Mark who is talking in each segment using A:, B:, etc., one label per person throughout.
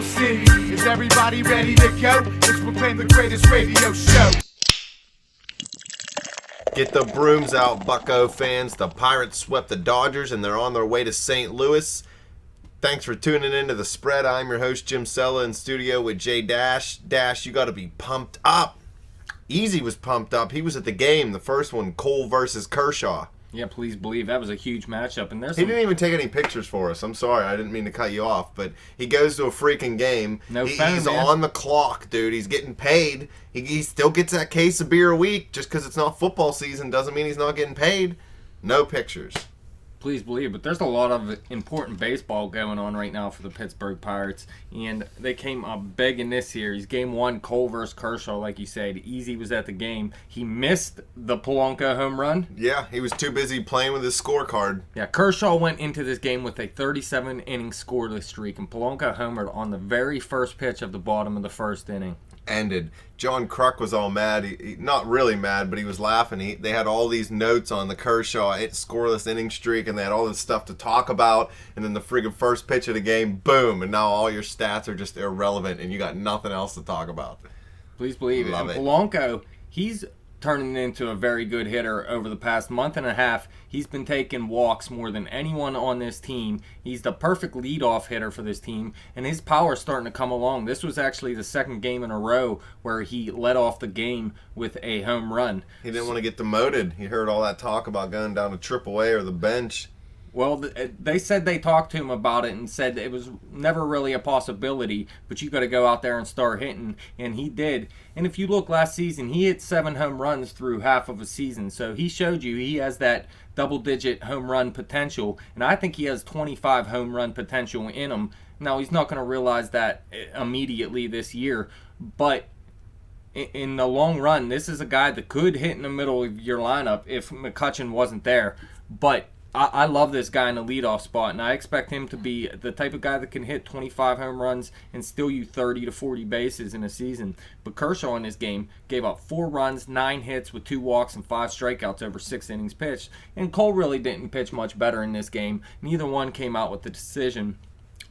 A: Steel City. Is everybody ready to go? Let's proclaim the greatest radio show.
B: Get the brooms out, Bucko fans. The Pirates swept the Dodgers, and they're on their way to St. Louis. Thanks for tuning into The Spread. I'm your host, Jim Sella, in studio with Jay Dash. Dash, you got to be pumped up. Easy was pumped up. He was at the game, the first one, Cole versus Kershaw.
C: Yeah, please believe that was a huge matchup. And
B: he didn't even take any pictures for us. I'm sorry, I didn't mean to cut you off, but he goes to a freaking game. He's on the clock, dude. He's getting paid. He still gets that case of beer a week. Just because it's not football season doesn't mean he's not getting paid. No pictures.
C: Please believe, but there's a lot of important baseball going on right now for the Pittsburgh Pirates, and they came up big in this series. Game 1, Cole versus Kershaw, like you said. Easy was at the game. He missed the Polanco home run.
B: Yeah, he was too busy playing with his scorecard.
C: Yeah, Kershaw went into this game with a 37-inning scoreless streak, and Polanco homered on the very first pitch of the bottom of the first inning.
B: Ended. John Kruk was all mad. He not really mad, but he was laughing. They had all these notes on the Kershaw scoreless inning streak, and they had all this stuff to talk about. And then the friggin' first pitch of the game, boom! And now all your stats are just irrelevant, and you got nothing else to talk about.
C: Please believe it. And Polanco, he's turning into a very good hitter over the past month and a half. He's been taking walks more than anyone on this team. He's the perfect leadoff hitter for this team, and his power's starting to come along. This was actually the second game in a row where he led off the game with a home run.
B: He didn't want to get demoted. He heard all that talk about going down to AAA or the bench.
C: Well, they said they talked to him about it and said it was never really a possibility, but you got to go out there and start hitting, and he did. And if you look last season, he hit 7 home runs through half of a season, so he showed you he has that double-digit home run potential, and I think he has 25 home run potential in him. Now, he's not going to realize that immediately this year, but in the long run, this is a guy that could hit in the middle of your lineup if McCutchen wasn't there, but I love this guy in the leadoff spot, and I expect him to be the type of guy that can hit 25 home runs and steal you 30 to 40 bases in a season. But Kershaw in this game gave up 4 runs, 9 hits with 2 walks and 5 strikeouts over 6 innings pitched. And Cole really didn't pitch much better in this game. Neither one came out with the decision.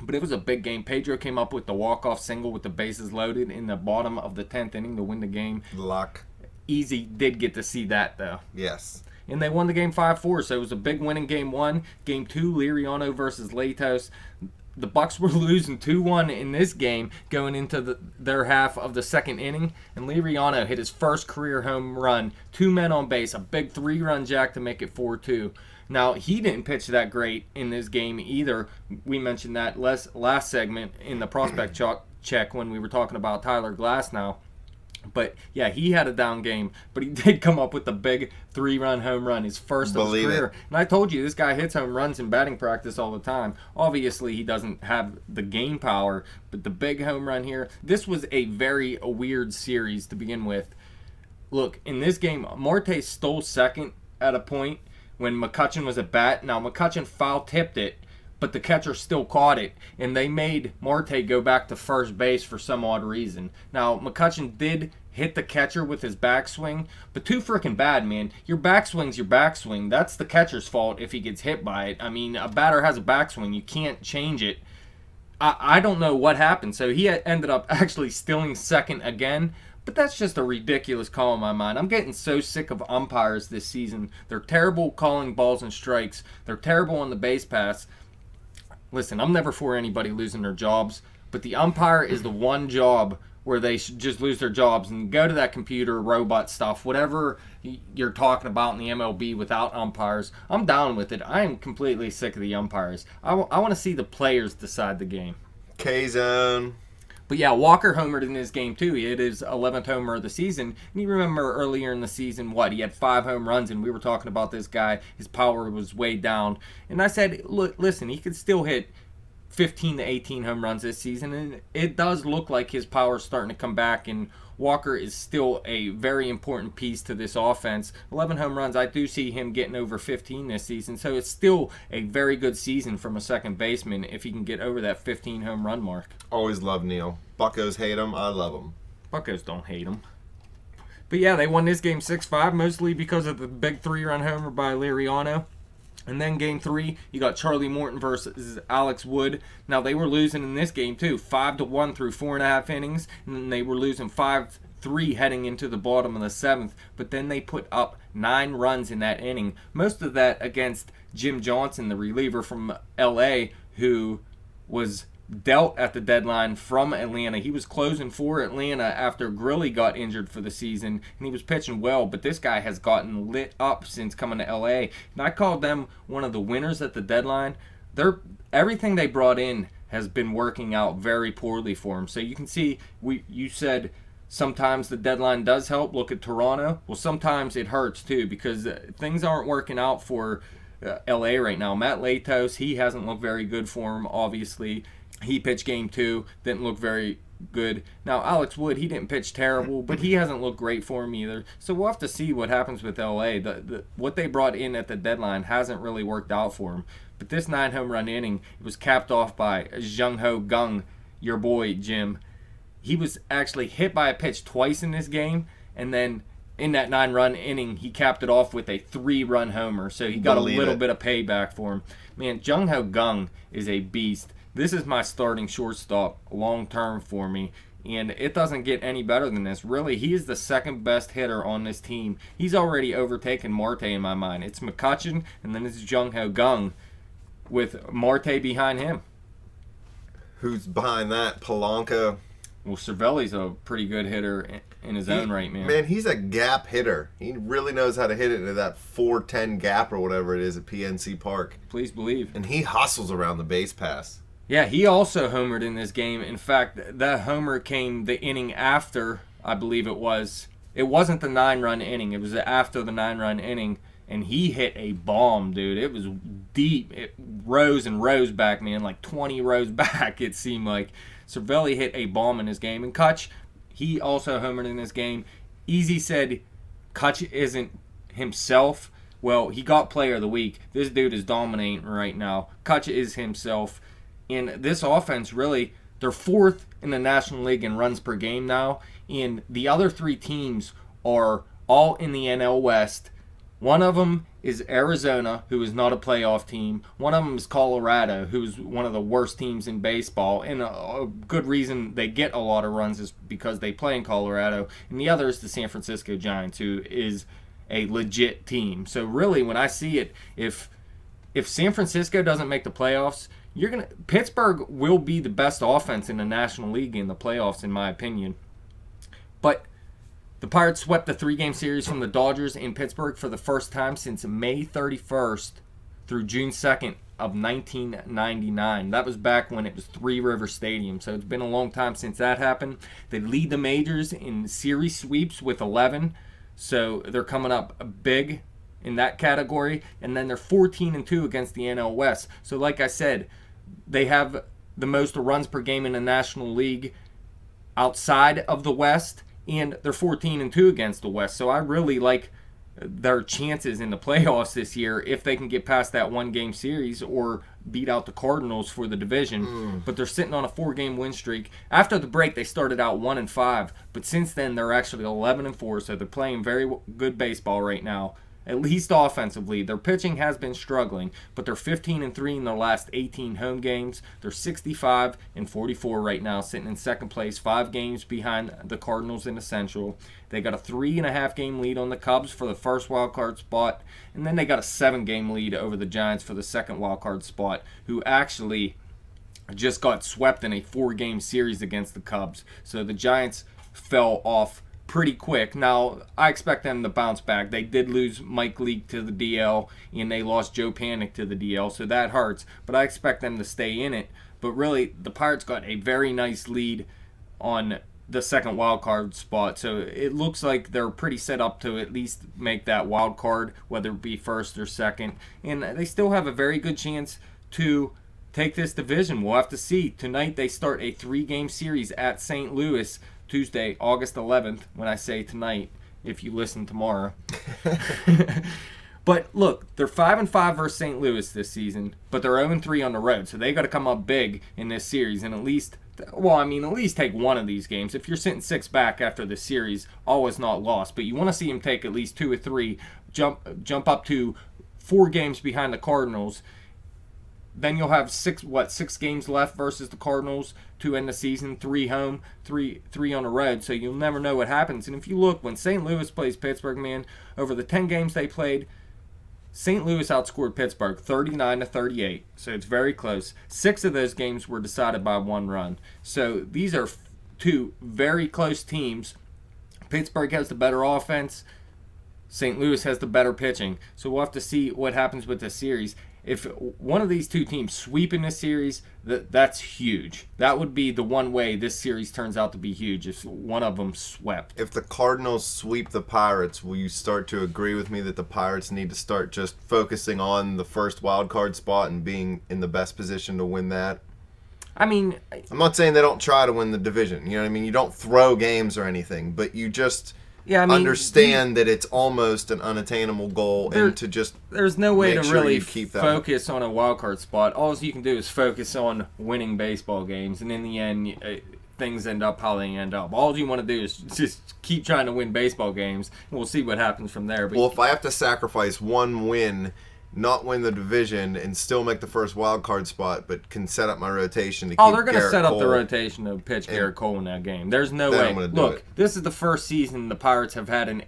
C: But it was a big game. Pedro came up with the walk-off single with the bases loaded in the bottom of the 10th inning to win the game.
B: Luck.
C: Easy did get to see that, though.
B: Yes.
C: And they won the game 5-4, so it was a big win in Game 1. Game 2, Liriano versus Latos. The Bucks were losing 2-1 in this game going into their half of the second inning, and Liriano hit his first career home run, 2 men on base, a big 3-run jack to make it 4-2. Now, he didn't pitch that great in this game either. We mentioned that last segment in the prospect check when we were talking about Tyler Glasnow. But, yeah, he had a down game, but he did come up with a big 3-run home run, his first of his career. And I told you, this guy hits home runs in batting practice all the time. Obviously, he doesn't have the game power, but the big home run here, this was a very weird series to begin with. Look, in this game, Marte stole second at a point when McCutchen was at bat. Now, McCutchen foul-tipped it, but the catcher still caught it, and they made Marte go back to first base for some odd reason. Now, McCutchen did hit the catcher with his backswing, but too freaking bad, man. Your backswing's your backswing. That's the catcher's fault if he gets hit by it. I mean, a batter has a backswing. You can't change it. I don't know what happened. So he ended up actually stealing second again, but that's just a ridiculous call in my mind. I'm getting so sick of umpires this season. They're terrible calling balls and strikes. They're terrible on the base pass. Listen, I'm never for anybody losing their jobs, but the umpire is the one job where they should just lose their jobs and go to that computer, robot stuff, whatever you're talking about in the MLB without umpires. I'm down with it. I am completely sick of the umpires. I want to see the players decide the game.
B: K-Zone.
C: But yeah, Walker homered in this game too. He hit his 11th homer of the season. And you remember earlier in the season, he had 5 home runs, and we were talking about this guy. His power was way down. And I said, look, listen, he could still hit 15 to 18 home runs this season, and it does look like his power is starting to come back, and Walker is still a very important piece to this offense. 11 home runs, I do see him getting over 15 this season, so it's still a very good season from a second baseman if he can get over that 15 home run mark.
B: Always love Neil. Buccos hate him, I love him.
C: Buccos don't hate him. But yeah, they won this game 6-5, mostly because of the big 3-run homer by Liriano. And then game 3, you got Charlie Morton versus Alex Wood. Now, they were losing in this game, too. 5-1 through 4.5 innings. And then they were losing 5-3 heading into the bottom of the 7th. But then they put up 9 runs in that inning. Most of that against Jim Johnson, the reliever from L.A., who was dealt at the deadline from Atlanta. He was closing for Atlanta after Grilly got injured for the season, and he was pitching well, but this guy has gotten lit up since coming to LA. And I called them one of the winners at the deadline. Everything they brought in has been working out very poorly for him. So you can see, you said sometimes the deadline does help. Look at Toronto. Well, sometimes it hurts too, because things aren't working out for LA right now. Matt Latos, he hasn't looked very good for him, obviously. He pitched game 2, didn't look very good. Now, Alex Wood, he didn't pitch terrible, but he hasn't looked great for him either. So we'll have to see what happens with LA. What they brought in at the deadline hasn't really worked out for him. But this 9-home run inning, it was capped off by Jung-Ho Kang, your boy, Jim. He was actually hit by a pitch twice in this game, and then in that 9-run inning, he capped it off with a 3-run homer. So he got a little bit of payback for him. Man, Jung-Ho Kang is a beast. This is my starting shortstop long-term for me, and it doesn't get any better than this. Really, he is the second best hitter on this team. He's already overtaken Marte in my mind. It's McCutchen, and then it's Jung-Ho Kang with Marte behind him.
B: Who's behind that? Polanco?
C: Well, Cervelli's a pretty good hitter in his own right, man.
B: Man, he's a gap hitter. He really knows how to hit it into that 410 gap or whatever it is at PNC Park.
C: Please believe.
B: And he hustles around the base pass.
C: Yeah, he also homered in this game. In fact, that homer came the inning after, I believe it was. It wasn't the 9-run inning. It was after the 9-run inning, and he hit a bomb, dude. It was deep. It rose and rose back, man, like 20 rows back, it seemed like. Cervelli hit a bomb in this game. And Kutch, he also homered in this game. Easy said Kutch isn't himself. Well, he got player of the week. This dude is dominating right now. Kutch is himself. And this offense, really, they're 4th in the National League in runs per game now. And the other 3 teams are all in the NL West. One of them is Arizona, who is not a playoff team. One of them is Colorado, who's one of the worst teams in baseball. And a good reason they get a lot of runs is because they play in Colorado. And the other is the San Francisco Giants, who is a legit team. So really, when I see it, if San Francisco doesn't make the playoffs, Pittsburgh will be the best offense in the National League in the playoffs, in my opinion. But the Pirates swept the 3-game series from the Dodgers in Pittsburgh for the first time since May 31st through June 2nd of 1999. That was back when it was Three River Stadium, so it's been a long time since that happened. They lead the majors in series sweeps with 11, so they're coming up big in that category, and then they're 14-2 against the NL West. So like I said, they have the most runs per game in the National League outside of the West, and they're 14-2 against the West. So I really like their chances in the playoffs this year if they can get past that 1-game series or beat out the Cardinals for the division. But they're sitting on a 4-game win streak. After the break, they started out 1-5, but since then they're actually 11-4, so they're playing very good baseball right now. At least offensively. Their pitching has been struggling, but they're 15-3 in their last 18 home games. They're 65-44 right now, sitting in second place, 5 games behind the Cardinals in the Central. They got a 3.5-game lead on the Cubs for the first wild card spot, and then they got a 7-game lead over the Giants for the second wild card spot, who actually just got swept in a 4-game series against the Cubs. So the Giants fell off pretty quick. Now, I expect them to bounce back. They did lose Mike Leake to the DL, and they lost Joe Panic to the DL, so that hurts. But I expect them to stay in it. But really, the Pirates got a very nice lead on the second wild card spot, so it looks like they're pretty set up to at least make that wild card, whether it be first or second. And they still have a very good chance to take this division. We'll have to see. Tonight, they start a 3-game series at St. Louis, Tuesday, August 11th, when I say tonight, if you listen tomorrow. But look, they're 5-5 versus St. Louis this season, but they're 0-3 on the road, so they got to come up big in this series and at least take one of these games. If you're sitting 6 back after the series, all is not lost, but you want to see them take at least 2 or 3, jump up to 4 games behind the Cardinals. Then you'll have 6 games left versus the Cardinals to end the season. 3 home, three on the road. So you'll never know what happens. And if you look, when St. Louis plays Pittsburgh, man, over the 10 games they played, St. Louis outscored Pittsburgh 39-38. So it's very close. 6 of those games were decided by 1 run. So these are 2 very close teams. Pittsburgh has the better offense. St. Louis has the better pitching. So we'll have to see what happens with this series. If one of these 2 teams sweep in this series, that's huge. That would be the one way this series turns out to be huge, if one of them swept.
B: If the Cardinals sweep the Pirates, will you start to agree with me that the Pirates need to start just focusing on the first wild card spot and being in the best position to win that?
C: I mean,
B: I'm not saying they don't try to win the division. You know what I mean? You don't throw games or anything, but you just... understand that it's almost an unattainable goal, and to just
C: there's no way to really
B: keep that
C: focus on a wild card spot. All you can do is focus on winning baseball games, and in the end, things end up how they end up. All you want to do is just keep trying to win baseball games, and we'll see what happens from there. But
B: if I have to sacrifice one win, not win the division, and still make the first wild card spot, but can set up my rotation to keep
C: they're going to set up the rotation to pitch Garrett Cole in that game. There's no way. Look, this is the first season the Pirates have had an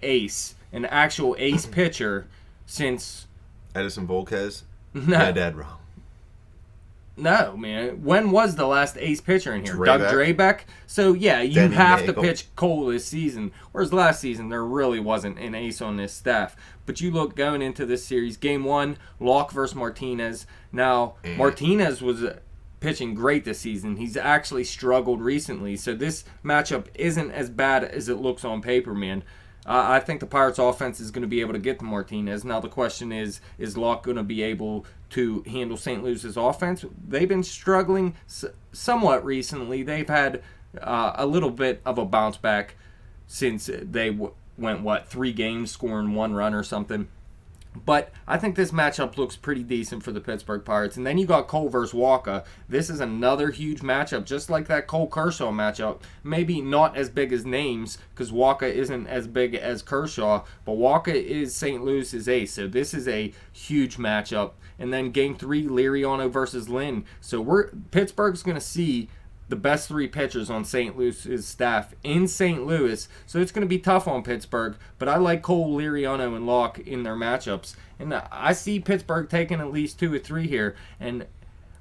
C: actual ace pitcher since...
B: Edison Volquez?
C: No.
B: Yeah, dead wrong.
C: No, man. When was the last ace pitcher in here? Doug Drabek? So, yeah, you
B: Denny
C: have
B: Nagel.
C: to pitch Cole this season. Whereas last season, there really wasn't an ace on this staff. But you look going into this series, Game 1, Locke versus Martinez. Now, Martinez was pitching great this season. He's actually struggled recently. So this matchup isn't as bad as it looks on paper, man. I think the Pirates' offense is going to be able to get to Martinez. Now the question is Locke going to be able to handle St. Louis's offense? They've been struggling somewhat recently. They've had a little bit of a bounce back since they went, 3 games scoring 1 run or something. But I think this matchup looks pretty decent for the Pittsburgh Pirates. And then you got Cole versus Walker. This is another huge matchup, just like that Cole-Kershaw matchup. Maybe not as big as names, because Walker isn't as big as Kershaw, but Walker is St. Louis's ace. So this is a huge matchup. And then Game 3, Liriano versus Lynn. So Pittsburgh's going to see the best 3 pitchers on St. Louis's staff in St. Louis. So it's going to be tough on Pittsburgh. But I like Cole, Liriano, and Locke in their matchups. And I see Pittsburgh taking at least 2 or 3 here. And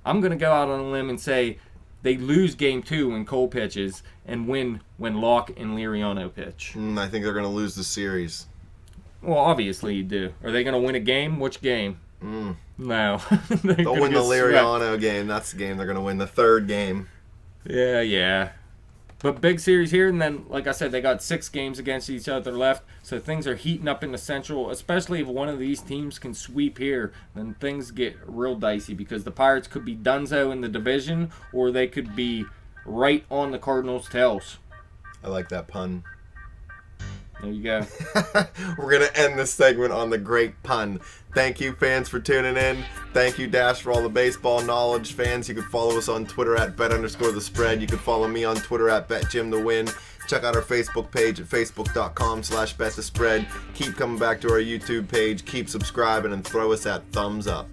C: I'm going to go out on a limb and say they lose Game 2 when Cole pitches and win when Locke and Liriano pitch.
B: I think they're going to lose the series.
C: Well, obviously you do. Are they going to win a game? Which game? No.
B: They'll win the Liriano game. That's the game they're going to win. The 3rd game.
C: Yeah. But big series here, and then, like I said, they got 6 games against each other left, so things are heating up in the Central, especially if one of these teams can sweep here, then things get real dicey, because the Pirates could be donezo in the division, or they could be right on the Cardinals' tails.
B: I like that pun.
C: There you go.
B: We're going to end this segment on the great pun. Thank you, fans, for tuning in. Thank you, Dash, for all the baseball knowledge. Fans, you can follow us on Twitter at bet_the_spread. You can follow me on Twitter at betjimthewin. Check out our Facebook page at facebook.com/betthespread. Keep coming back to our YouTube page. Keep subscribing and throw us that thumbs up.